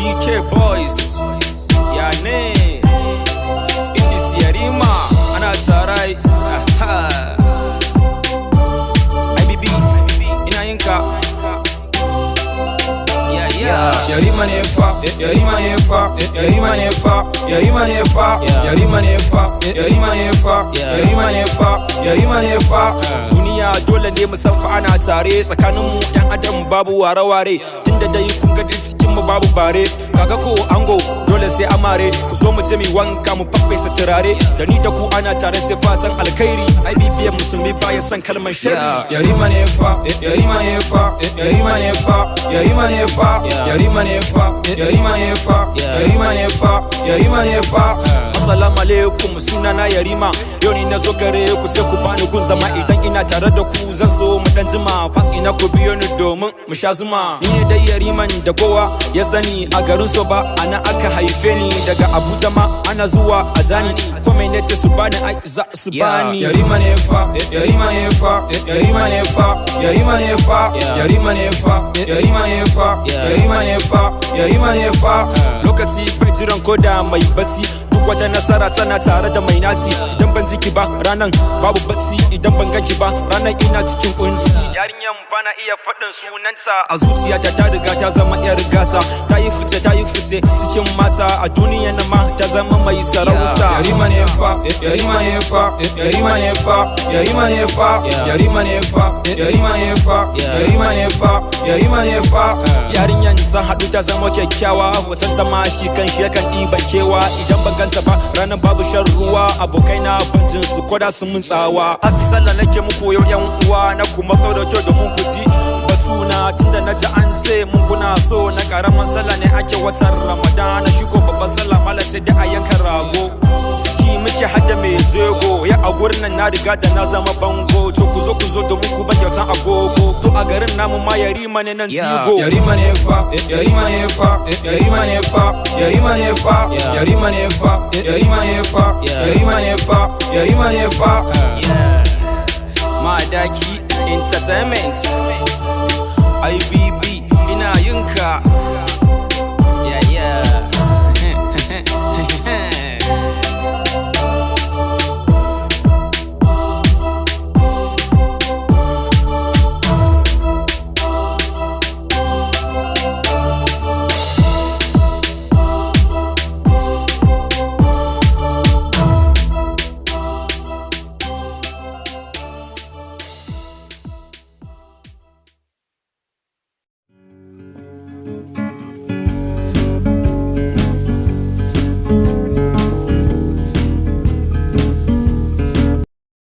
DK Boys, ya ne, it is Yarima, ana tarai, IBB, ina yinka. Yarima ne fa, Yarima ne fa, Yarima ne fa, Yarima ne fa, Yarima ne fa, Yarima ne fa, Yarima ne fa, Yarima ne fa. Duniya dole ne mu san fa ana tare, tsakanin mu yan adam babu ware-ware. Tunda dai kun ga cikin mu babu bare, kaga ko ango dole sai amare. Ku zo mu je mu wanka mu faffesa turare, da ni da ku ana tare sai fatan alkhairi. IBB musulmi baya san kalmar shari. Yarima ne fa, Yarima ne fa, Yarima ne fa, Yarima ne fa, Yarima ne fa, Yarima ne fa, Yarima ne fa, Yarima ne fa. Assalamu alaikum, sunana Yarima. Yau ni na zo gare ku sai ku bani gun zama. Idan ina tare da ku zan so mu dan jima. Fas ina ku biyo ni domin mu sha zuma. Ni ne dai Yariman da kowa ya sani a garin so ba. Ana aka haife ni daga Abuja ma ana zuwa a zani. Komai ne ce su bani ai za su bani. Yarima ne fa, Yarima ne fa, Yarima ne fa, Yarima ne fa, Yarima ne fa, Yarima ne fa, Yarima ne fa, Yarima ne fa. Lokaci bai jiran koda mai bacci. Duk wata nasara tana tare da mai naci. Idan ban jiki ba ranan babu bacci. Idan ban ganki ba ranan ina cikin kunci. Yarinyan bana iya faɗin sunanta. A zuciyata ta riga ta zama yar gata. Ta yi fice cikin mata. A duniya na ma ta zama mai sarauta. Yarima ne fa, Yarima ne fa, Yarima ne fa, Yarima ne fa, Yarima ne fa, Yarima ne fa, Yarima ne fa, Yarima ne fa. Yarinyan ta haɗu ta zama kyakkyawa. Wata zama shi kan shi yakan ɗiban kewa. Idan ban ganta ba ranar babu shan ruwa. Abokai na banjin su koda sun mun tsawa. Hafi sallah nake muku yau yan uwa. Na kuma da kyau domin ku ji batuna. Tunda na ji an ce mun kuna so. Na karaman sallah ne ake watan Ramadana. Shi ko babban sallah mala sai dai a yanka rago. Ciki muke hada mai jego. Ya a gurin nan na riga da na zama bango. To ku zo domin ku ban kyautan agogo. To a garin namu ma Yarima ne nan zigo. Yarima ne fa, Yarima ne fa, Yarima ne fa, Yarima ne fa, Yarima ne fa, Yarima ne fa, Yarima ne fa, Yarima ne fa. Madaki Entertainment, IBB.